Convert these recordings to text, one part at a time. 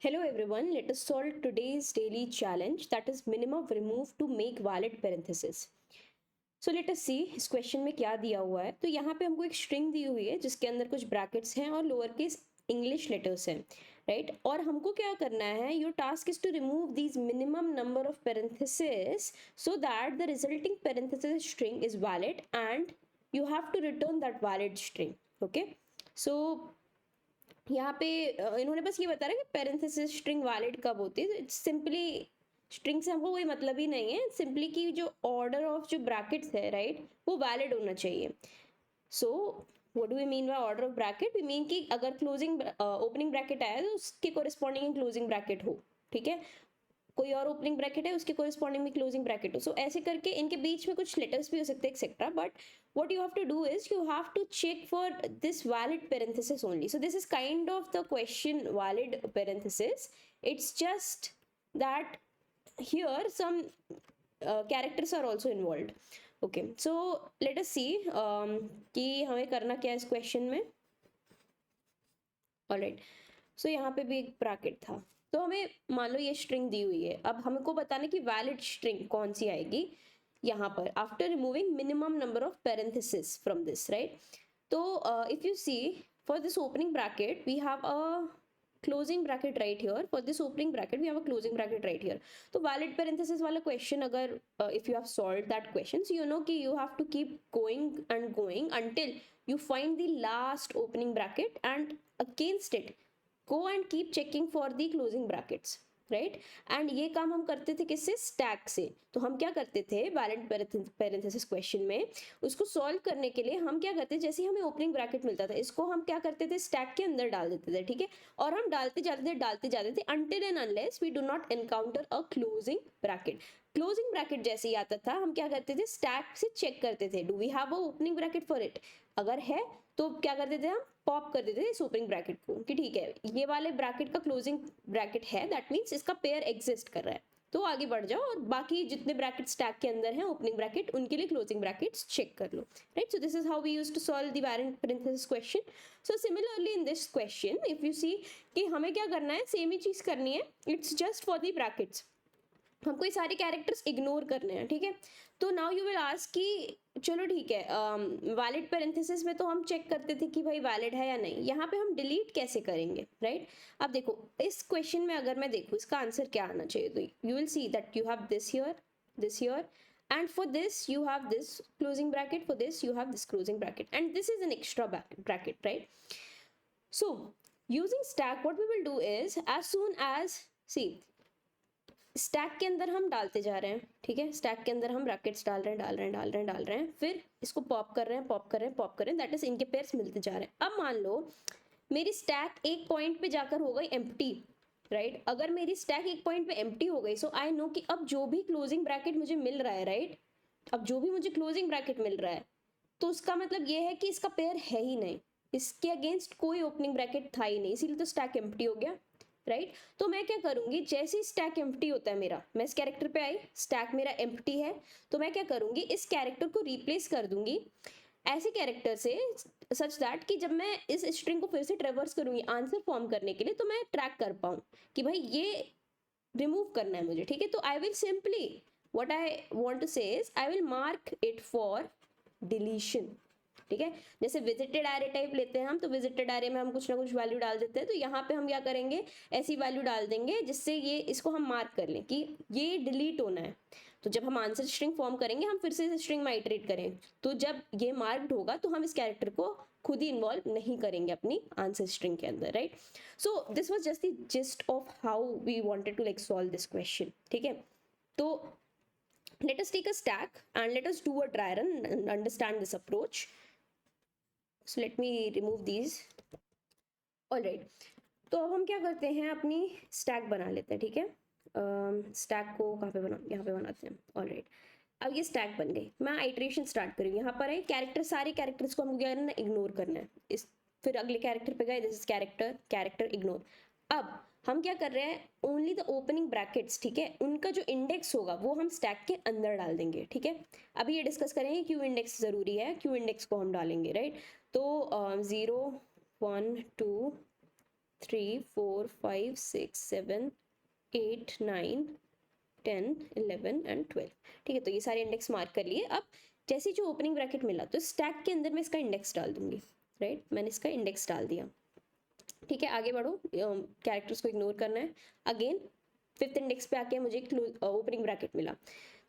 Hello everyone, let us solve today's daily challenge, that is minimum remove to make valid parenthesis. So let us see इस question में क्या दिया हुआ है। तो यहाँ पे हमको एक स्ट्रिंग दी हुई है जिसके अंदर कुछ ब्रैकेट्स हैं और लोअर केस इंग्लिश लेटर्स हैं, राइट। और हमको क्या करना है, your task is to remove these minimum number of parenthesis so that the resulting parenthesis string is valid and you have to return that valid string. Okay, so यहाँ पे इन्होंने बस ये बता रहा है कि पेरेंथेसिस स्ट्रिंग वैलिड कब होती है। इट्स सिंपली स्ट्रिंग से हमको कोई मतलब ही नहीं है, सिंपली कि जो ऑर्डर ऑफ जो ब्रैकेट्स है, राइट, वो वैलिड होना चाहिए। So what do we mean by order of bracket? We mean कि अगर क्लोजिंग ओपनिंग ब्रैकेट आया तो उसके कोरिस्पॉन्डिंग क्लोजिंग ब्रैकेट हो, ठीक है। कोई और ओपनिंग ब्रैकेट है उसके कोरिस्पॉन्डिंग में क्लोजिंग ब्रैकेट हो। सो ऐसे करके इनके बीच में कुछ लेटर्स भी हो सकते हैं etcetera, but what you have to do is you have to check for this valid parenthesis only. So this is kind of the question valid parenthesis. It's just that here some characters are also involved. Okay, so let us see कि हमें करना क्या है इस question में। Alright, सो यहाँ पे भी एक ब्रैकेट था, तो हमें मान लो ये स्ट्रिंग दी हुई है। अब हमको बताना कि वैलिड स्ट्रिंग कौन सी आएगी यहाँ पर after removing minimum number of parenthesis from this, right. तो if you see for this opening bracket we have a closing bracket right here. For this opening bracket we have a closing bracket right here. तो valid parenthesis वाला question अगर if you have solved that question, so you know कि you have to keep going and going until you find the last opening bracket and against it go and keep checking for the closing brackets, right. And ये काम हम करते थे किससे? Stack से। तो हम क्या करते थे वैलिड पेरेंथेसिस क्वेश्चन में, उसको सॉल्व करने के लिए हम क्या करते थे, जैसे ही हमें ओपनिंग ब्रैकेट मिलता था इसको हम क्या करते थे, स्टैक के अंदर डाल देते थे, ठीक है। और हम डालते जाते थे until and unless we do not encounter a closing bracket. Closing bracket जैसे ही आता था हम क्या करते थे, स्टैक से चेक करते थे do we have a opening bracket for it. अगर है तो क्या करते थे, हम पॉप कर देते थे इस ओपनिंग ब्रैकेट को कि ठीक है ये वाले ब्रैकेट का क्लोजिंग ब्रैकेट है, दैट मीन्स इसका पेयर एग्जिस्ट कर रहा है, तो आगे बढ़ जाओ और बाकी जितने ब्रैकेट स्टैक के अंदर हैं ओपनिंग ब्रैकेट उनके लिए क्लोजिंग ब्रैकेट्स चेक कर लो, right. So this is how we use to solve the valid parenthesis question. So similarly in this question if you see कि हमें क्या करना है, सेम ही चीज करनी है, it's just for the brackets, हमको ये सारे कैरेक्टर्स इग्नोर करने हैं, ठीक है। तो नाउ यू विल आस्क कि चलो ठीक है वैलिड पेरेंथेसिस में तो हम चेक करते थे कि भाई वैलिड है या नहीं, यहाँ पे हम डिलीट कैसे करेंगे, राइट। अब देखो इस क्वेश्चन में अगर मैं देखूँ इसका आंसर क्या आना चाहिए, तो you will see that you have this here and for this you have this closing bracket, for this you have this closing bracket, and this is an extra bracket, right? So using stack what we will do is as soon as see stack के अंदर हम डालते जा रहे हैं, ठीक है, stack के अंदर हम ब्रैकेट्स डाल रहे हैं, फिर इसको पॉप कर रहे हैं, दैट इज इनके पेयर्स मिलते जा रहे हैं। अब मान लो मेरी स्टैक एक पॉइंट पे जाकर हो गई एम्प्टी, राइट। अगर मेरी स्टैक एक पॉइंट पे एम्प्टी हो गई, सो आई नो कि अब जो भी क्लोजिंग ब्रैकेट मुझे मिल रहा है, राइट, अब जो भी मुझे क्लोजिंग ब्रैकेट मिल रहा है तो उसका मतलब ये है कि इसका पेयर है ही नहीं, इसके अगेंस्ट कोई ओपनिंग ब्रैकेट था ही नहीं, इसीलिए तो स्टैक एम्प्टी हो गया, राइट। तो मैं क्या करूंगी, जैसे ही स्टैक एम्प्टी होता है मेरा, मैं इस कैरेक्टर पे आई, स्टैक मेरा एम्प्टी है, तो मैं क्या करूंगी, इस कैरेक्टर को रिप्लेस कर दूंगी ऐसे कैरेक्टर से सच दैट कि जब मैं इस स्ट्रिंग को फिर से ट्रेवर्स करूंगी आंसर फॉर्म करने के लिए, तो मैं ट्रैक कर पाऊँ कि भाई ये रिमूव करना है मुझे, ठीक है। तो I will simply what I want to say is I will mark it for deletion, ठीक है। जैसे विजिटेड एरे टाइप लेते हैं हम, तो विजिटेड एरे में हम कुछ ना कुछ वैल्यू डाल देते हैं, तो यहाँ पे हम क्या करेंगे, ऐसी वैल्यू डाल देंगे जिससे ये इसको हम मार्क कर लें कि ये डिलीट होना है। तो जब हम आंसर स्ट्रिंग फॉर्म करेंगे हम फिर से इस स्ट्रिंग में आइटरेट करें, तो जब ये मार्क्ड होगा तो हम इस कैरेक्टर को खुद ही इन्वॉल्व नहीं करेंगे अपनी आंसर स्ट्रिंग के अंदर, right. So this was just the gist of how we wanted to like solve this question, ठीक है। तो let us take a stack and let us do a dry run and understand this approach. So let me remove these. Alright, तो अब हम क्या करते हैं, अपनी स्टैक बना लेते हैं, ठीक है। स्टैक को कहाँ पे बना, यहाँ पे बनाते हैं। ऑलराइट, अब ये स्टैक बन गई, मैं आइट्रेशन स्टार्ट करूँगी। यहाँ पर है कैरेक्टर, सारे कैरेक्टर्स को हमको क्या करना है, इग्नोर करना है। इस फिर अगले कैरेक्टर पे गए, दिस इज कैरेक्टर इग्नोर। अब हम क्या कर रहे हैं, ओनली द ओपनिंग ब्रैकेट्स, ठीक है, उनका जो इंडेक्स होगा वो हम स्टैक के अंदर डाल देंगे, ठीक है। अभी ये डिस्कस करेंगे क्यू इंडेक्स जरूरी है, क्यू इंडेक्स को हम डालेंगे, राइट। तो 0 1 2 3 4 5 6 7 8 9 10 11 एंड 12। ठीक है, तो ये सारे इंडेक्स मार्क कर लिए। अब जैसे जो ओपनिंग ब्रैकेट मिला तो स्टैक के अंदर मैं इसका इंडेक्स डाल दूंगी, राइट, मैंने इसका इंडेक्स डाल दिया। ठीक है, आगे बढ़ो, कैरेक्टर्स को इग्नोर करना है। अगेन फिफ्थ इंडेक्स पे आके मुझे ओपनिंग ब्रैकेट मिला,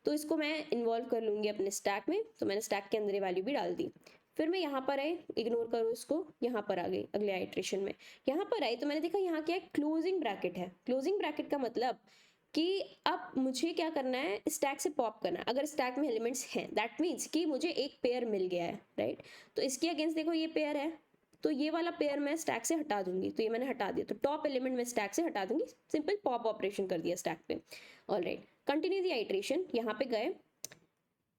तो इसको मैं इन्वॉल्व कर लूँगी अपने स्टैक में, तो मैंने स्टैक के अंदर ये वैल्यू भी डाल दी। फिर मैं यहाँ पर आई, इग्नोर करो इसको, यहाँ पर आ गई अगले आइट्रेशन में। यहाँ पर आई तो मैंने देखा यहाँ क्या है, क्लोजिंग ब्रैकेट है। क्लोजिंग ब्रैकेट का मतलब कि अब मुझे क्या करना है, स्टैक से पॉप करना है। अगर स्टैक में एलिमेंट्स हैं दैट मीन्स कि मुझे एक पेयर मिल गया है, राइट। तो इसके अगेंस्ट देखो ये पेयर है, तो ये वाला पेयर मैं स्टैक से हटा दूंगी, तो ये मैंने हटा दिया, तो टॉप एलिमेंट मैं स्टैक से हटा दूंगी, सिंपल पॉप ऑपरेशन कर दिया स्टैक पे। ऑलराइट, कंटिन्यू द आइट्रेशन, यहाँ पे गए,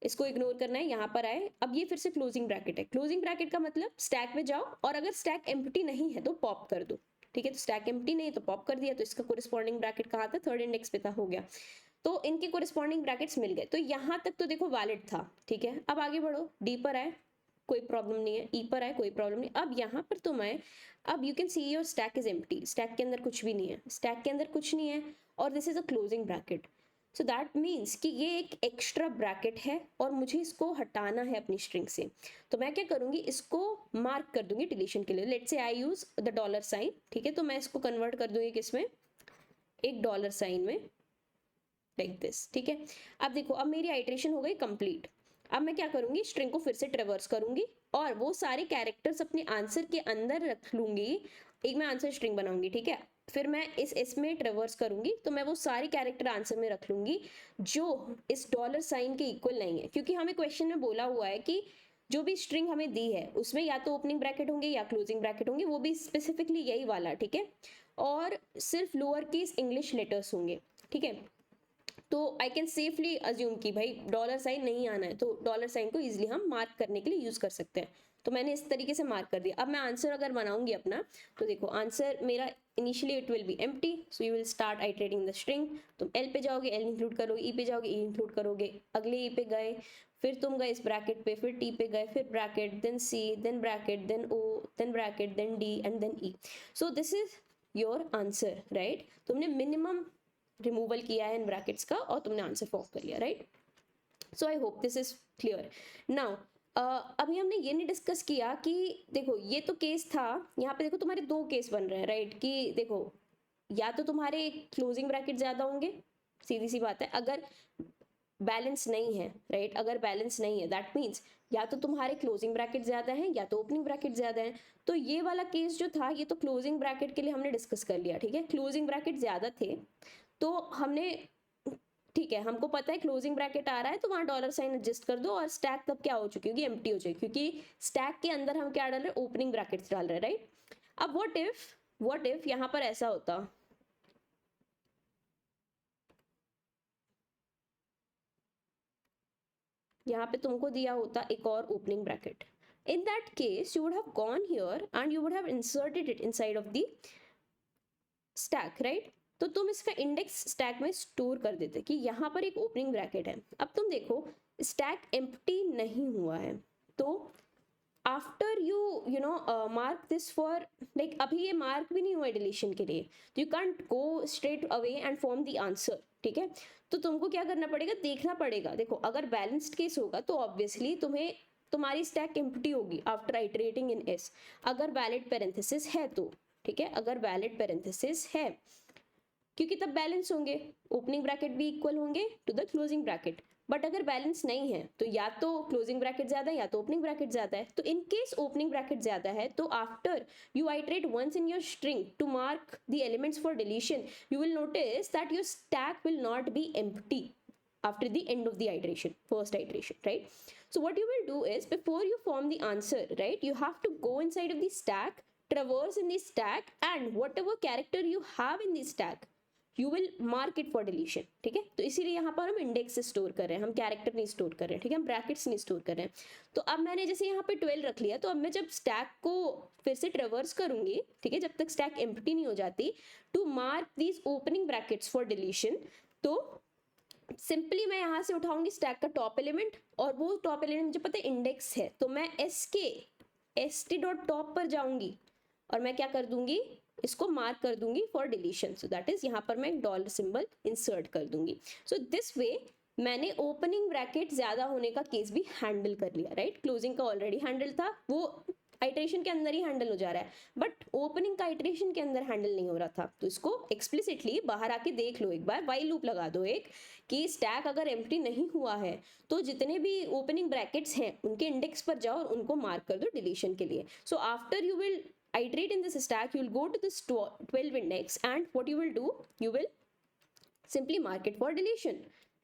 इसको इग्नोर करना है, यहाँ पर आए। अब ये फिर से क्लोजिंग ब्रैकेट है। क्लोजिंग ब्रैकेट का मतलब स्टैक में जाओ और अगर स्टैक एम्प्टी नहीं है तो पॉप कर दो। ठीक है, तो स्टैक एम्प्टी नहीं है तो पॉप कर दिया, तो इसका कोरिस्पॉन्डिंग ब्रैकेट कहाँ था, थर्ड इंडेक्स पे था, हो गया। तो इनके कोरिस्पॉन्डिंग ब्रैकेट्स मिल गए, तो यहाँ तक तो देखो वैलिड था। ठीक है, अब आगे बढ़ो, डी पर आए, कोई प्रॉब्लम नहीं है, ई पर आए, कोई प्रॉब्लम नहीं। अब यहाँ पर तुम आए, अब you can see your stack is empty, stack के अंदर कुछ भी नहीं है, स्टैक के अंदर कुछ नहीं है, और this is a closing bracket. So that means कि ये एक एक्स्ट्रा ब्रैकेट है और मुझे इसको हटाना है अपनी स्ट्रिंग से। तो मैं क्या करूंगी, इसको मार्क कर दूंगी डिलीशन के लिए। Let's say I use the dollar sign. ठीक है, तो मैं इसको कन्वर्ट कर दूंगी किसमें, एक डॉलर साइन में, लाइक दिस। ठीक है, अब देखो, अब मेरी आइट्रेशन हो गई कंप्लीट। अब मैं क्या करूंगी, स्ट्रिंग को फिर से ट्रेवर्स करूंगी और वो सारे कैरेक्टर्स अपने आंसर के अंदर रख लूंगी। एक मैं आंसर स्ट्रिंग बनाऊंगी, ठीक है, फिर मैं इसमें ट्रेवर्स करूंगी, तो मैं वो सारे कैरेक्टर आंसर में रख लूंगी जो इस डॉलर साइन के इक्वल नहीं है, क्योंकि हमें क्वेश्चन में बोला हुआ है कि जो भी स्ट्रिंग हमें दी है उसमें या तो ओपनिंग ब्रैकेट होंगे या क्लोजिंग ब्रैकेट होंगे, वो भी स्पेसिफिकली यही वाला। ठीक है, और सिर्फ लोअर केस इंग्लिश लेटर्स होंगे। ठीक है, तो आई कैन सेफली अज्यूम कि भाई डॉलर साइन नहीं आना है, तो डॉलर साइन को इजीली हम मार्क करने के लिए यूज कर सकते हैं। तो मैंने इस तरीके से मार्क कर दिया। अब मैं आंसर अगर बनाऊंगी अपना, तो देखो आंसर मेरा initially it will B empty, so you will start iterating the string. तुम एल पे जाओगे, एल इंक्लूड करोगे, ई पे जाओगे, ई इंक्लूड करोगे, अगले ई पे गए, फिर तुम गए इस ब्रैकेट पे, फिर टी पे गए, फिर bracket, then C, then bracket, then O, then bracket, then D and then E. So this is your answer, right. तुमने मिनिमम रिमूवल किया है इन ब्रैकेट्स का और तुमने आंसर फॉर्म कर लिया, right. So I hope this is clear now. अभी हमने ये नहीं डिस्कस किया कि देखो ये तो केस था, यहाँ पे देखो तुम्हारे दो केस बन रहे हैं, राइट, कि देखो या तो तुम्हारे क्लोजिंग ब्रैकेट ज्यादा होंगे, सीधी सी बात है, अगर बैलेंस नहीं है, राइट, अगर बैलेंस नहीं है दैट मीन्स या तो तुम्हारे क्लोजिंग ब्रैकेट ज्यादा है या तो ओपनिंग ब्रैकेट ज्यादा है। तो ये वाला केस जो था ये तो क्लोजिंग ब्रैकेट के लिए हमने डिस्कस कर लिया। ठीक है, क्लोजिंग ब्रैकेट ज्यादा थे तो हमने, ठीक है, हमको पता है क्लोजिंग ब्रैकेट आ रहा है तो वहां डॉलर साइन एडजस्ट कर दो और स्टैक तब क्या हो चुकी होगी, एम्प्टी हो जाएगी, क्योंकि स्टैक के अंदर हम क्या डाल रहे हैं, ओपनिंग ब्रैकेट्स डाल रहे हैं, राइट। अब व्हाट इफ यहाँ पर ऐसा होता, यहाँ पे तुमको दिया होता एक और opening bracket, in that case you would have gone here and you would have inserted it inside of the stack, right. तो तुम इसका इंडेक्स स्टैक में स्टोर कर देते कि यहाँ पर एक ओपनिंग ब्रैकेट है। अब तुम देखो स्टैक एम्प्टी नहीं हुआ है, तो after you know mark this for, like अभी ये मार्क भी नहीं हुआ डिलीशन के लिए, तो you can't go straight away and form the answer. ठीक है, तो तुमको क्या करना पड़ेगा, देखना पड़ेगा। देखो अगर बैलेंस्ड केस होगा तो ऑब्वियसली तुम्हें तुम्हारी स्टैक एम्प्टी होगी आफ्टर आइटरेटिंग इन एस, अगर वैलिड पैरेंथेसिस है तो। ठीक है, अगर वैलिड पैरेंथेसिस है, क्योंकि तब बैलेंस होंगे, ओपनिंग ब्रैकेट भी इक्वल होंगे to the closing bracket. But अगर बैलेंस नहीं है तो या तो क्लोजिंग ब्रैकेट ज्यादा है या तो ओपनिंग ब्रैकेट ज्यादा है। तो इन केस ओपनिंग ब्रैकेट ज्यादा है तो after you iterate once in your string to mark the elements for deletion, you will notice that your stack will not be empty after the end of the iteration, first iteration, right? So what you will do is before you form the answer, right, you have to go inside of the stack, traverse in the stack, and whatever character you have in the stack you will mark it for deletion। ठीक है, तो इसीलिए यहाँ पर हम index store कर रहे हैं, हम कैरेक्टर नहीं स्टोर कर रहे हैं। ठीक है, हम ब्रैकेट्स नहीं स्टोर कर रहे हैं। तो अब मैंने जैसे यहाँ पे 12 रख लिया, तो अब मैं जब स्टैक को फिर से ट्रेवर्स करूंगी, ठीक है, जब तक स्टैक एम्प्टी नहीं हो जाती, to mark these opening brackets for deletion, तो सिंपली मैं यहाँ से उठाऊंगी स्टैक का टॉप एलिमेंट, और वो टॉप एलिमेंट मुझे पता है इंडेक्स है, तो मैं एस टी डॉट टॉप पर जाऊंगी और मैं क्या कर दूंगी, इसको मार्क कर दूंगी for deletion, so that is यहाँ पर मैं एक डॉलर सिंबल इंसर्ट कर दूंगी. सो दिस वे मैंने ओपनिंग ब्रैकेट ज्यादा होने का केस भी हैंडल कर लिया, राइट. क्लोजिंग का ऑलरेडी हैंडल था, वो आइट्रेशन के अंदर ही हैंडल हो जा रहा है, बट ओपनिंग का आइट्रेशन के अंदर हैंडल नहीं हो रहा था. तो इसको एक्सप्लिसिटली बाहर आके देख लो एक बार, वाइल लूप लगा दो एक, कि स्टैक अगर एम्प्टी नहीं हुआ है तो जितने भी ओपनिंग ब्रैकेट्स हैं उनके इंडेक्स पर जाओ और उनको मार्क कर दो डिलीशन के लिए. So after you will iterate in this stack, you will go to this 12 index and what you will do, you will simply mark it for deletion.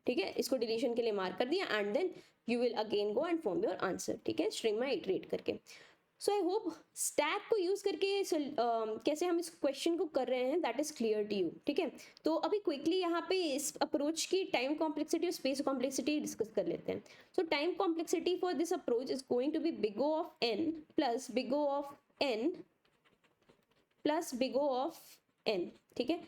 ठीक है, इसको डिलीशन के लिए मार्क कर दिया and then you will again go and form your answer. ठीक है, string में इटरेट करके. सो आई होप स्टैक को यूज करके कैसे हम इस क्वेश्चन को कर रहे हैं that is clear to you. ठीक है, तो अभी क्विकली यहाँ पे इस अप्रोच की टाइम कॉम्प्लेक्सिटी और स्पेस कॉम्प्लेक्सिटी डिस्कस कर लेते हैं. So time complexity for this approach is going to be big O of n plus big O of n plus big O of n. ठीक है,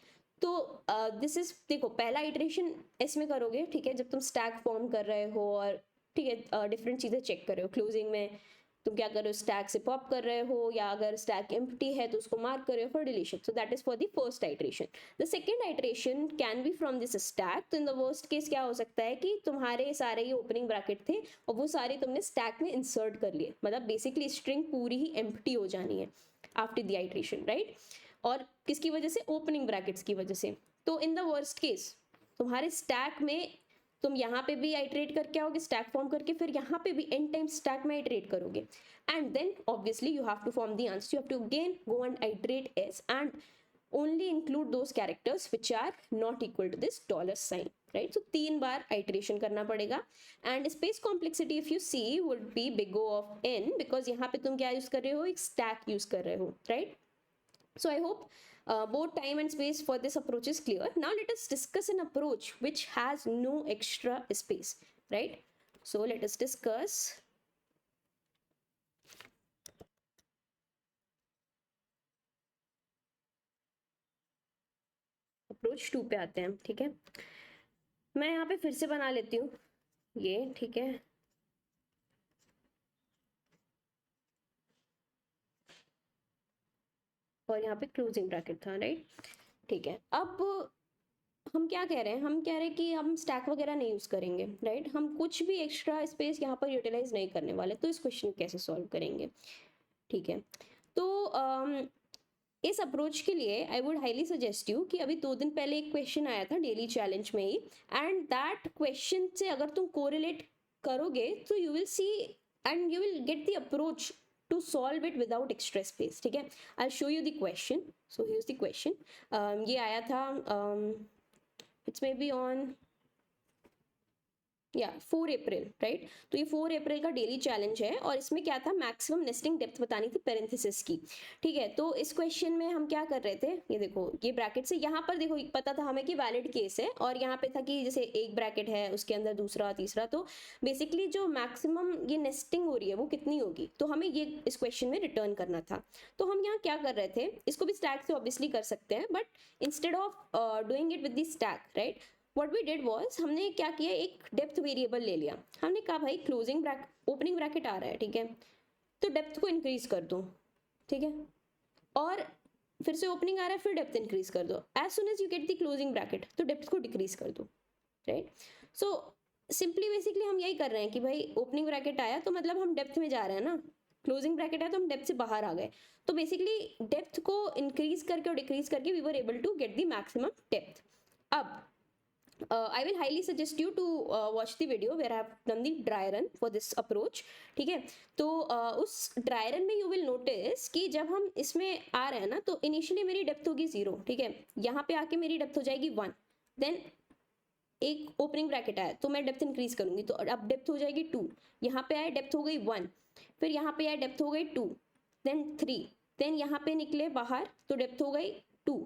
तो दिस इज, देखो पहला iteration इसमें करोगे, ठीक है, जब तुम स्टैक फॉर्म कर रहे हो और ठीक है डिफरेंट चीज़ें चेक कर रहे हो. क्लोजिंग में तुम क्या कर रहे हो, स्टैक से पॉप कर रहे हो, या अगर स्टैक एम्प्टी है तो उसको मार्क कर रहे हो for deletion. So that is for the first iteration. The second iteration can be from this stack. तो इन द वर्स्ट केस क्या हो सकता है कि तुम्हारे सारे ये ओपनिंग ब्रैकेट थे और वो सारे तुमने स्टैक में इंसर्ट कर लिए, मतलब बेसिकली स्ट्रिंग पूरी ही एम्प्टी हो जानी है आफ्टर द आइट्रेशन, राइट. और किसकी वजह से, ओपनिंग ब्रैकेट्स की वजह से. तो इन द वर्स्ट केस तुम्हारे स्टैक में तुम यहाँ पे भी आइट्रेट करके आओगे स्टैक फॉर्म करके, फिर यहाँ पे भी एन टाइम स्टैक में आइट्रेट करोगे, and then obviously you have to form the answer. You have to again go and iterate s and only include those characters which are not equal to this dollar sign, right. So 3 bar iteration करना पड़ेगा. and space complexity if you see would be big O of n because यहाँ पे तुम क्या use कर रहे हो, एक stack यूज कर रहे हो, right. So I hope both time and space for this approach is clear. Now let us discuss an approach which has no extra space, right. So let us discuss approach 2 पे आते हैं. ठीक है, मैं यहाँ पे फिर से बना लेती हूँ ये. ठीक है, और यहाँ पे क्लोजिंग ब्रैकेट था, राइट. ठीक है, अब हम क्या कह रहे हैं, हम कह रहे हैं कि हम स्टैक वगैरह नहीं यूज करेंगे, राइट. हम कुछ भी एक्स्ट्रा स्पेस यहाँ पर यूटिलाइज नहीं करने वाले. तो इस क्वेश्चन को कैसे सॉल्व करेंगे. ठीक है, तो इस अप्रोच के लिए I would highly suggest you कि अभी 2 दिन पहले एक क्वेश्चन आया था डेली चैलेंज में ही, एंड दैट क्वेश्चन से अगर तुम कोरिलेट करोगे तो you will see and you will get the approach to solve it without extra space. ठीक है, I'll show you the question. So here's the question. ये आया था it's maybe on 4 April, right. तो ये 4 अप्रैल का डेली चैलेंज है और इसमें क्या था, मैक्सिमम नेस्टिंग डेप्थ बतानी थी पैरेंथेसिस की. ठीक है, तो इस क्वेश्चन में हम क्या कर रहे थे, ये देखो ये ब्रैकेट से यहाँ पर देखो पता था हमें कि वैलिड केस है, और यहाँ पे था कि जैसे एक ब्रैकेट है उसके अंदर दूसरा तीसरा, तो बेसिकली जो मैक्सिमम ये नेस्टिंग हो रही है वो कितनी होगी, तो हमें ये इस क्वेश्चन में रिटर्न करना था. तो हम यहाँ क्या कर रहे थे, इसको भी स्टैक से ऑब्वियसली कर सकते हैं, but instead of doing it with the stack, right, what we did was हमने क्या किया, एक डेप्थ वेरिएबल ले लिया. हमने कहा भाई क्लोजिंग ब्रैकेट ओपनिंग ब्रैकेट आ रहा है, ठीक है, तो डेप्थ को इंक्रीज कर दो. ठीक है, और फिर से ओपनिंग आ रहा है फिर डेप्थ इंक्रीज कर दो. As soon as you get the closing bracket तो डेप्थ को डिक्रीज कर दो, राइट. सो सिंपली बेसिकली हम यही कर रहे हैं कि भाई ओपनिंग ब्रैकेट आया तो मतलब हम डेप्थ में जा रहे हैं ना, क्लोजिंग ब्रैकेट आया तो हम डेप्थ से बाहर आ गए. तो बेसिकली डेप्थ को इंक्रीज करके और डिक्रीज करके we were able to get the maximum depth. अब I will highly suggest you to watch the video where I have done the dry run for this approach. ठीक है, तो उस dry run में you will notice कि जब हम इसमें आ रहे हैं ना तो इनिशियली मेरी डेप्थ होगी 0. ठीक है, यहाँ पे आके मेरी डेप्थ हो जाएगी 1. देन एक ओपनिंग ब्रैकेट आया तो मैं डेप्थ इंक्रीज करूंगी तो अब डेप्थ हो जाएगी 2. यहाँ पे आए डेप्थ हो गई 1, फिर यहाँ पे आए डेप्थ हो गई 2, देन 3, देन यहाँ पे निकले बाहर तो डेप्थ हो गई 2,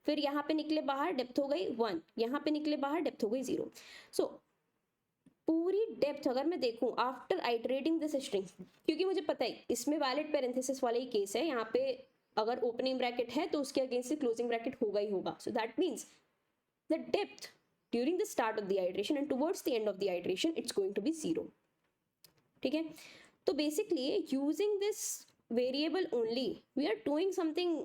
फिर यहाँ पे निकले बाहर डेप्थ हो गई 1, यहाँ पे निकले बाहर डेप्थ हो गई 0. सो पूरी डेप्थ अगर मैं देखूं आफ्टर आइटरेटिंग दिस स्ट्रिंग, क्योंकि मुझे पता है इसमें वैलिड पैरेंथेसिस वाला ही केस है, यहाँ पे अगर ओपनिंग ब्रैकेट है तो उसके अगेंस्ट क्लोजिंग ब्रैकेट होगा ही होगा. So that means the depth during the start of the iteration and towards the end of the iteration it's going to be 0. ठीक है, तो basically using this variable only we are doing something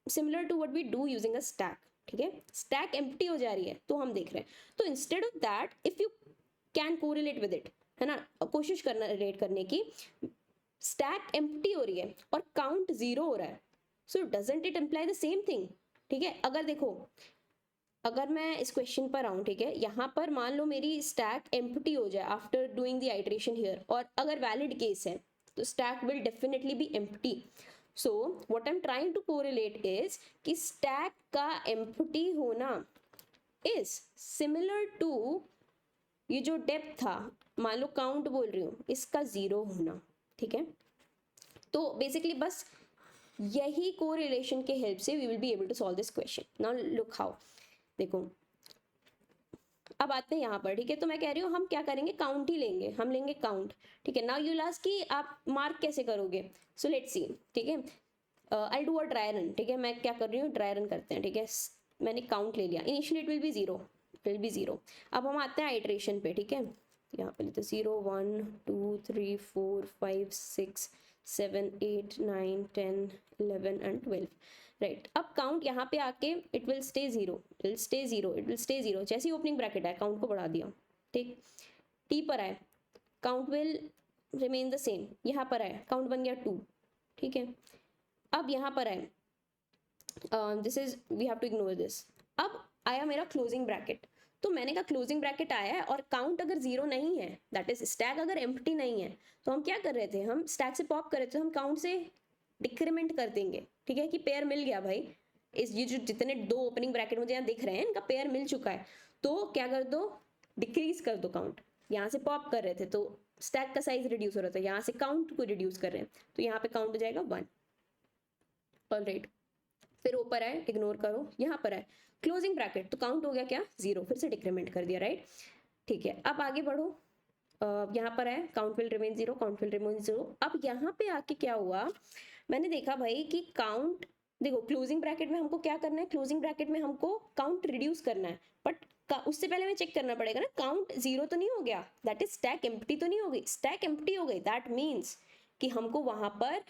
similar to what we do using a stack, ठीक है। Stack empty हो जा रही है तो हम देख रहे हैं, तो instead of that if you can correlate with it, है ना, कोशिश करना रिलेट करने की, स्टैक एम्प्टी हो रही है और काउंट जीरो हो रहा है, सो doesn't it imply the same thing, ठीक है। अगर देखो, अगर मैं इस क्वेश्चन पर आऊँ, ठीक है, यहाँ पर मान लो मेरी स्टैक एम्प्टी हो जाए after doing the iteration here, और अगर वैलिड केस है तो stack will definitely be empty. So what I am trying to correlate is कि स्टैक का एम्प्टी होना इज सिमिलर टू ये जो डेप्थ था, मान लो काउंट बोल रही हूँ, इसका जीरो होना, ठीक है। तो बेसिकली बस यही कोरिलेशन के हेल्प से we will be able to solve this question. Now look how, देखो अब आते हैं यहाँ पर, ठीक है। तो मैं कह रही हूँ हम क्या करेंगे, काउंट ही लेंगे, हम लेंगे काउंट, ठीक है। नाउ यू आस्क कि आप मार्क कैसे करोगे, सो लेट्स सी, ठीक है। I do a dry run, ठीक है, मैं क्या कर रही हूँ, ड्राई रन करते हैं, ठीक है। मैंने काउंट ले लिया, initially it will B zero, will be zero. अब हम आते हैं आइट्रेशन पे, ठीक है। यहाँ पे लेते हैं 0 1 2 3 4 5 6 7 8 9 10 11 एंड 12, राइट। अब काउंट यहाँ पे आके it will stay zero, it will stay zero, it will stay zero. जैसे ही ओपनिंग ब्रैकेट आए काउंट को बढ़ा दिया, ठीक। टी पर आए count will remain the same, यहाँ पर आए काउंट बन गया 2, ठीक है। अब यहाँ पर आए, this is we have to ignore this. अब आया मेरा क्लोजिंग ब्रैकेट, तो मैंने कहा क्लोजिंग ब्रैकेट आया है और काउंट अगर जीरो नहीं है, दैट इज स्टैक अगर एम्प्टी नहीं है, तो हम क्या कर रहे थे, हम स्टैक से पॉप कर रहे थे, हम काउंट से डिक्रीमेंट कर देंगे, ठीक है, कि पेयर मिल गया भाई। इस ये जो जितने दो ओपनिंग ब्रैकेट मुझे यहाँ दिख रहे हैं इनका पेयर मिल चुका है, तो क्या कर दो, डिक्रीज कर दो काउंट। यहाँ से पॉप कर रहे थे तो स्टैक का साइज रिड्यूस हो रहा था, यहाँ से काउंट को रिड्यूस कर रहे हैं तो यहाँ पे काउंट हो जाएगा 1, ऑलराइट। फिर ऊपर आए, इग्नोर करो, यहाँ पर आए क्लोजिंग ब्रैकेट, तो काउंट हो गया क्या, जीरो, फिर से डिक्रीमेंट कर दिया, राइट, ठीक है। अब आगे बढ़ो, यहाँ पर है count will remain zero, count will remain zero. अब यहाँ पे आके क्या हुआ, मैंने देखा भाई कि काउंट, देखो क्लोजिंग ब्रैकेट में हमको क्या करना है, क्लोजिंग ब्रैकेट में हमको काउंट रिड्यूस करना है, बट उससे पहले हमें चेक करना पड़ेगा ना, काउंट जीरो तो नहीं हो गया, दैट इज स्टैक एम्प्टी तो नहीं हो गई, स्टैक एम्प्टी हो गई, दैट मीन्स कि हमको वहां पर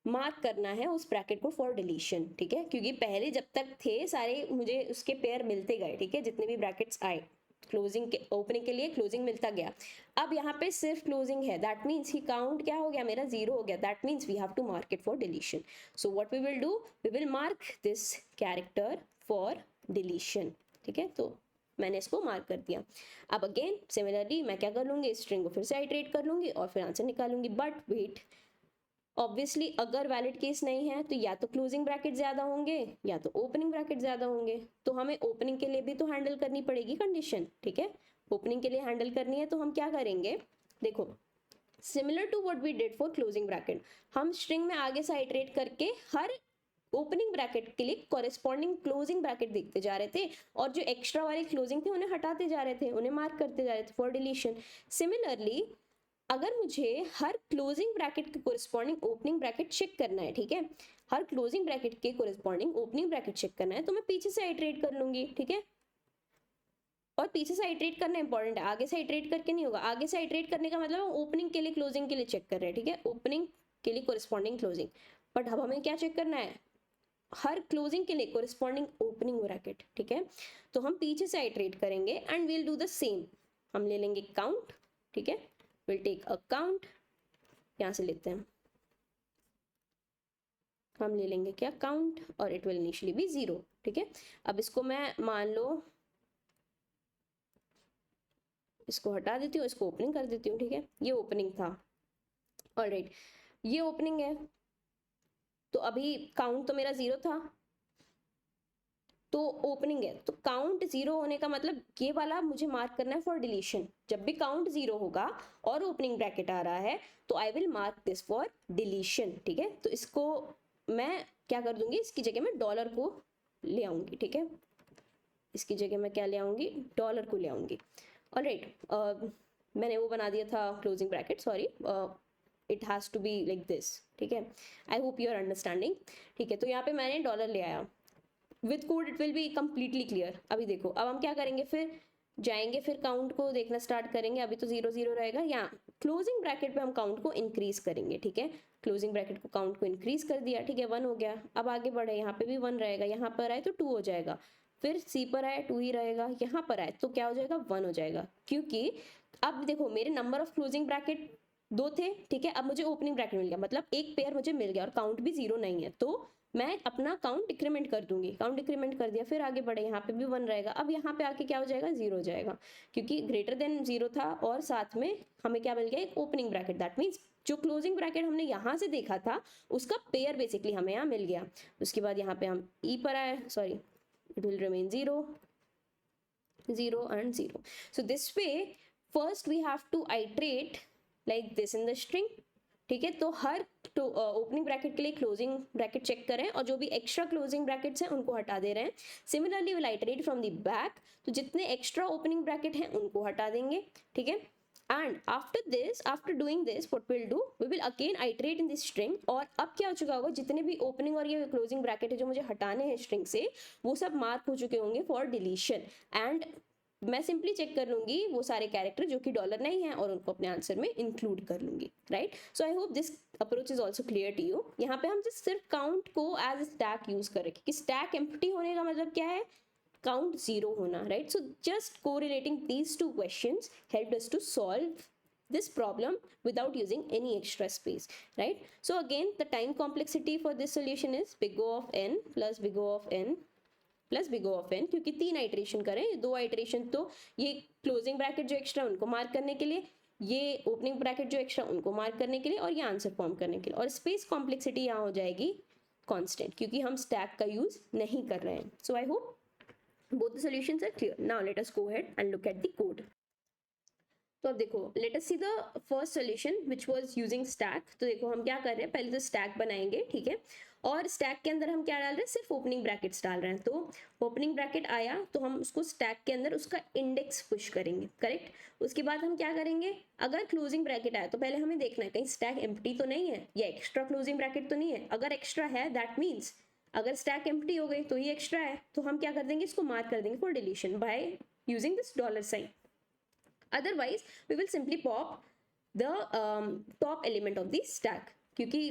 मार्क करना है उस ब्रैकेट को फॉर डिलीशन, ठीक है। क्योंकि पहले जब तक थे सारे मुझे उसके पेयर मिलते गए, ठीक है, जितने भी ब्रैकेट्स आए क्लोजिंग के, ओपनिंग के लिए क्लोजिंग मिलता गया। अब यहाँ पे सिर्फ क्लोजिंग है, दैट मीन्स ही काउंट क्या हो गया मेरा, जीरो हो गया, that means we have to mark it for deletion. So what we will do, we will mark this character for deletion, ठीक है। तो मैंने इसको मार्क कर दिया। अब अगेन सिमिलरली मैं क्या कर लूंगी, स्ट्रिंग को फिर से आइटरेट कर लूंगी और फिर आंसर निकालूंगी, बट वेट, ऑब्वियसली अगर वैलिड केस नहीं है तो या तो क्लोजिंग ब्रैकेट ज्यादा होंगे या तो ओपनिंग ब्रैकेट ज्यादा होंगे, तो हमें ओपनिंग के लिए भी तो हैंडल करनी पड़ेगी कंडीशन, ठीक है। ओपनिंग के लिए हैंडल करनी है तो हम क्या करेंगे, देखो similar to what we did for closing bracket, हम स्ट्रिंग में आगे से आइटरेट करके हर ओपनिंग ब्रैकेट के लिए कॉरेस्पॉन्डिंग क्लोजिंग ब्रैकेट देखते जा रहे थे, और जो एक्स्ट्रा वाली क्लोजिंग थी उन्हें हटाते जा रहे थे, उन्हें मार्क करते जा रहे थे फॉर डिलीशन। सिमिलरली अगर मुझे हर क्लोजिंग ब्रैकेट के कोरिस्पॉन्डिंग ओपनिंग ब्रैकेट चेक करना है, ठीक है, हर क्लोजिंग ब्रैकेट के कोरिस्पॉन्डिंग ओपनिंग ब्रैकेट चेक करना है, तो मैं पीछे से आइटरेट कर लूंगी, ठीक है। और पीछे से आइटरेट करना इंपॉर्टेंट है, आगे से आइटरेट करके नहीं होगा। आगे से आइटरेट करने का मतलब ओपनिंग के लिए क्लोजिंग के लिए चेक कर रहे हैं, ठीक है, ओपनिंग के लिए कोरिस्पॉन्डिंग क्लोजिंग, बट अब हमें क्या चेक करना है, हर क्लोजिंग के लिए कोरिस्पॉन्डिंग ओपनिंग ब्रैकेट, ठीक है। तो हम पीछे से आइटरेट करेंगे and we'll do the same, हम ले लेंगे काउंट, ठीक है, विल टेक अ काउंट, यहां से लेते हैं, हम ले लेंगे क्या, काउंट, और it will initially be zero, ठीक है। अब इसको मैं मान लो इसको हटा देती हूँ, इसको ओपनिंग कर देती हूँ, ठीक है, ये ओपनिंग था, ऑलराइट, ये ओपनिंग है, तो अभी काउंट तो मेरा जीरो था, तो ओपनिंग है, तो काउंट जीरो होने का मतलब ये वाला मुझे मार्क करना है फॉर डिलीशन। जब भी काउंट जीरो होगा और ओपनिंग ब्रैकेट आ रहा है तो I will mark this for deletion, ठीक है। तो इसको मैं क्या कर दूंगी, इसकी जगह मैं डॉलर को ले आऊंगी, ठीक है, इसकी जगह मैं क्या ले आऊंगी, डॉलर को ले आऊंगी, ऑलराइट। मैंने वो बना दिया था closing bracket, sorry, it has to be like this, ठीक है, I hope you are understanding, ठीक है। तो यहाँ पे मैंने डॉलर ले आया, with code it will be completely clear. अभी देखो, अब हम क्या करेंगे, फिर जाएंगे, फिर काउंट को देखना स्टार्ट करेंगे, अभी तो जीरो जीरो रहेगा, यहाँ क्लोजिंग ब्रैकेट पे हम काउंट को इंक्रीज करेंगे, ठीक है। क्लोजिंग ब्रैकेट को काउंट को इंक्रीज कर दिया, ठीक है, 1 हो गया। अब आगे बढ़े, यहाँ पे भी 1 रहेगा, यहाँ पर आए तो 2 हो जाएगा, फिर सी पर आए 2 ही रहेगा, यहाँ पर आए तो क्या हो जाएगा, 1 हो जाएगा। क्योंकि अब देखो मेरे नंबर ऑफ क्लोजिंग ब्रैकेट 2 थे, ठीक है, अब मुझे ओपनिंग ब्रैकेट मिल गया, मतलब एक पेयर मुझे मिल गया और काउंट भी 0 नहीं है, तो मैं अपना काउंट डिक्रीमेंट कर दूंगी। काउंट डिक्रीमेंट कर दिया, फिर आगे बढ़े, यहाँ पे भी 1 रहेगा, अब यहाँ पे आके क्या हो जाएगा, 0 हो जाएगा, क्योंकि ग्रेटर देन 0 था और साथ में हमें क्या मिल गया, एक ओपनिंग ब्रैकेट। दैट मीन्स जो क्लोजिंग ब्रैकेट हमने यहाँ से देखा था उसका पेयर बेसिकली हमें यहाँ मिल गया। उसके बाद यहाँ पे हम ई पर आए, sorry, it will remain 0 0 and 0. So this way first we have to iterate like this in the string, ठीक है। तो हर ओपनिंग ब्रैकेट के लिए क्लोजिंग ब्रैकेट चेक करें और जो भी एक्स्ट्रा क्लोजिंग ब्रैकेट्स हैं उनको हटा दे रहे हैं। Similarly will iterate from the back, तो जितने एक्स्ट्रा ओपनिंग ब्रैकेट हैं उनको हटा देंगे, ठीक है। And after this, after doing this what will do, we will again iterate in this string. और अब क्या हो चुका होगा, जितने भी ओपनिंग और ये क्लोजिंग ब्रैकेट है जो मुझे हटाने हैं स्ट्रिंग से, वो सब मार्क हो चुके होंगे फॉर डिलीशन। एंड मैं सिंपली चेक कर लूंगी वो सारे कैरेक्टर जो कि डॉलर नहीं है और उनको अपने आंसर में इंक्लूड कर लूंगी, right. So I hope this approach is also clear to you. यहाँ पे हम जस्ट सिर्फ काउंट को एज स्टैक यूज करें, क्योंकि स्टैक एम्प्टी होने का मतलब क्या है, काउंट 0 होना, right. So just correlating these two questions helped us to solve this problem without using any extra space, right? So again the time complexity for this solution is big O of n plus big O of n plus big O of n, क्योंकि 3 iteration करें, 2 iteration तो ये closing bracket जो extra उनको mark करने के लिए, ये ओपनिंग ब्रैकेट जो एक्स्ट्रा उनको मार्क करने के लिए, और ये आंसर फॉर्म करने के लिए। और स्पेस कॉम्प्लेक्सिटी यहाँ हो जाएगी कांस्टेंट, क्योंकि हम स्टैक का यूज नहीं कर रहे हैं। So I hope both the solutions are clear. Now let us go ahead and look at the code. तो अब देखो, let us see the first solution which was using stack. तो देखो हम क्या कर रहे हैं, पहले तो स्टैक बनाएंगे, ठीक है। और स्टैक के अंदर हम क्या डाल रहे हैं, सिर्फ ओपनिंग ब्रैकेट्स डाल रहे हैं। तो ओपनिंग ब्रैकेट आया तो हम उसको स्टैक के अंदर उसका इंडेक्स पुश करेंगे, करेक्ट। उसके बाद हम क्या करेंगे, अगर क्लोजिंग ब्रैकेट आया तो पहले हमें देखना है कहीं स्टैक एम्प्टी तो नहीं है या एक्स्ट्रा क्लोजिंग ब्रैकेट तो नहीं है। अगर एक्स्ट्रा है दैट मीन्स, अगर स्टैक एम्प्टी हो गई तो ये एक्स्ट्रा है, तो हम क्या कर देंगे, इसको मार्क कर देंगे for deletion by using this dollar sign. Otherwise we will simply pop the top element of the stack, क्योंकि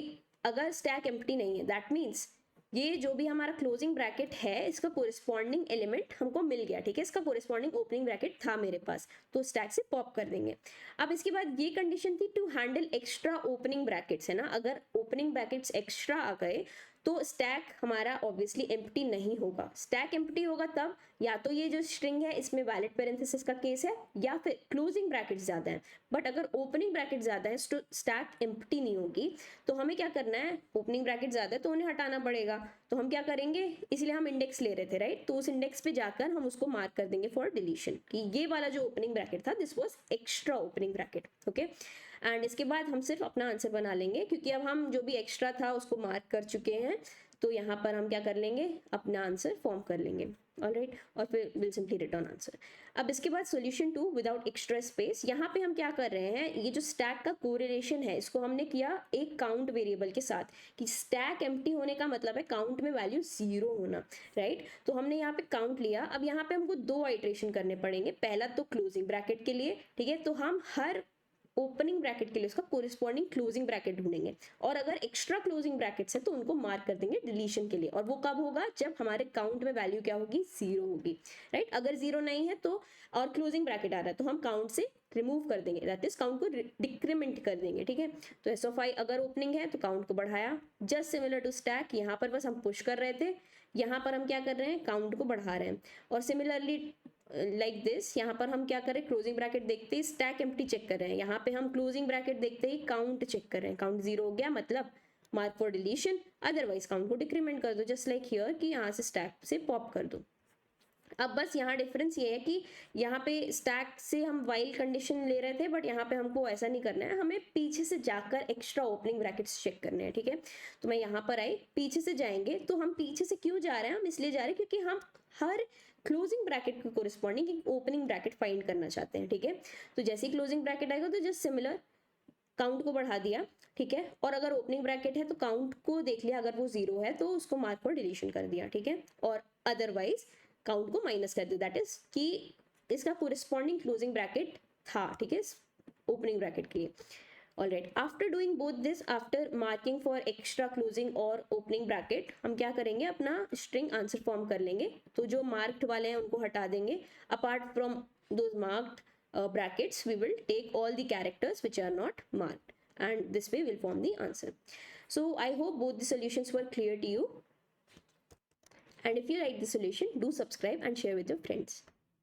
अगर stack empty नहीं है that means ये जो भी हमारा क्लोजिंग ब्रैकेट है इसका कोरिस्पॉन्डिंग एलिमेंट हमको मिल गया, ठीक है। इसका कोरिस्पॉन्डिंग ओपनिंग ब्रैकेट था मेरे पास, तो स्टैक से पॉप कर देंगे। अब इसके बाद ये कंडीशन थी to handle extra opening brackets, है ना। अगर ओपनिंग ब्रैकेट्स एक्स्ट्रा आ गए तो स्टैक हमारा ऑब्वियसली एम्प्टी नहीं होगा। स्टैक एम्प्टी होगा तब या तो ये जो स्ट्रिंग है इसमें वैलिड पैरेंथेसिस का केस है, या फिर क्लोजिंग ब्रैकेट ज्यादा है। बट अगर ओपनिंग ब्रैकेट ज्यादा है तो स्टैक एम्प्टी नहीं होगी। तो हमें क्या करना है, ओपनिंग ब्रैकेट ज्यादा है तो उन्हें हटाना पड़ेगा। तो हम क्या करेंगे, इसलिए हम इंडेक्स ले रहे थे, राइट। तो उस इंडेक्स पे जाकर हम उसको मार्क कर देंगे फॉर डिलीशन, कि ये वाला जो ओपनिंग ब्रैकेट था this was extra opening bracket, okay. And इसके बाद हम सिर्फ अपना आंसर बना लेंगे, क्योंकि अब हम जो भी एक्स्ट्रा था उसको मार्क कर चुके हैं। तो यहाँ पर हम क्या कर लेंगे, अपना आंसर फॉर्म कर लेंगे, ऑलराइट। और फिर विल सिंपली रिटर्न आंसर। अब इसके बाद सॉल्यूशन 2 विदाउट एक्स्ट्रा स्पेस। यहाँ पे हम क्या कर रहे हैं, ये जो स्टैक का कोरिलेशन है इसको हमने किया एक काउंट वेरिएबल के साथ, कि स्टैक एम्प्टी होने का मतलब है काउंट में वैल्यू 0 होना, राइट। तो हमने यहाँ पे काउंट लिया। अब यहाँ पे हमको 2 आइटरेशन करने पड़ेंगे। पहला तो क्लोजिंग ब्रैकेट के लिए, ठीक है। तो हम हर ओपनिंग ब्रैकेट के लिए उसका कोरिस्पॉन्डिंग क्लोजिंग ब्रैकेट ढूंढेंगे, और अगर एक्स्ट्रा क्लोजिंग ब्रैकेट्स है तो उनको मार्क कर देंगे डिलीशन के लिए। और वो कब होगा, जब हमारे काउंट में वैल्यू क्या होगी, 0 होगी, राइट। अगर 0 नहीं है तो, और क्लोजिंग ब्रैकेट आ रहा है तो हम काउंट से रिमूव कर देंगे, दैट इज काउंट को डिक्रीमेंट कर देंगे, ठीक है। तो एस ऑफ आई अगर ओपनिंग है तो काउंट को बढ़ाया, जस्ट सिमिलर टू स्टैक। यहाँ पर बस हम पुश कर रहे थे, यहाँ पर हम क्या कर रहे हैं, काउंट को बढ़ा रहे हैं। और सिमिलरली लाइक दिस, यहाँ पर हम क्या करें, क्लोजिंग ब्रैकेट देखते ही स्टैक एम्प्टी चेक कर रहे हैं, यहाँ पे हम क्लोजिंग ब्रैकेट देखते ही काउंट चेक कर रहे हैं। काउंट 0 हो गया मतलब mark for deletion, otherwise count को डिक्रीमेंट कर दो, जस्ट लाइक हियर कि यहाँ से स्टैक से पॉप कर दो। अब बस यहाँ डिफरेंस ये है कि यहाँ पे स्टैक से हम वाइल कंडीशन ले रहे थे, बट यहाँ पे हमको ऐसा नहीं करना है, हमें पीछे से जाकर एक्स्ट्रा ओपनिंग ब्रैकेट्स चेक करने हैं, ठीक है। तो मैं यहाँ पर आई, पीछे से जाएंगे। तो हम पीछे से क्यों जा रहे हैं, हम इसलिए जा रहे हैं क्योंकि हम हर क्लोजिंग ब्रैकेट के कोरिस्पॉन्डिंग एक ओपनिंग ब्रैकेट फाइंड करना चाहते हैं, ठीक है। तो जैसे ही क्लोजिंग ब्रैकेट आएगा तो जस्ट सिमिलर काउंट को बढ़ा दिया, ठीक है। और अगर ओपनिंग ब्रैकेट है तो काउंट को देख लिया, अगर वो 0 है तो उसको मार्क फॉर डिलीशन कर दिया, ठीक है। और अदरवाइज काउंट को माइनस कर दिया, दैट इज कि इसका कोरिस्पॉन्डिंग क्लोजिंग ब्रैकेट था, ठीक है, ओपनिंग ब्रैकेट के लिए. Alright, after doing both this, after marking for extra closing और opening bracket, हम क्या करेंगे, अपना string answer form कर लेंगे. तो जो marked वाले हैं उनको हटा देंगे. Apart from those marked brackets, we will take all the characters which are not marked, and this way we'll form the answer. So I hope both the solutions were clear to you. And if you like the solution, do subscribe and share with your friends.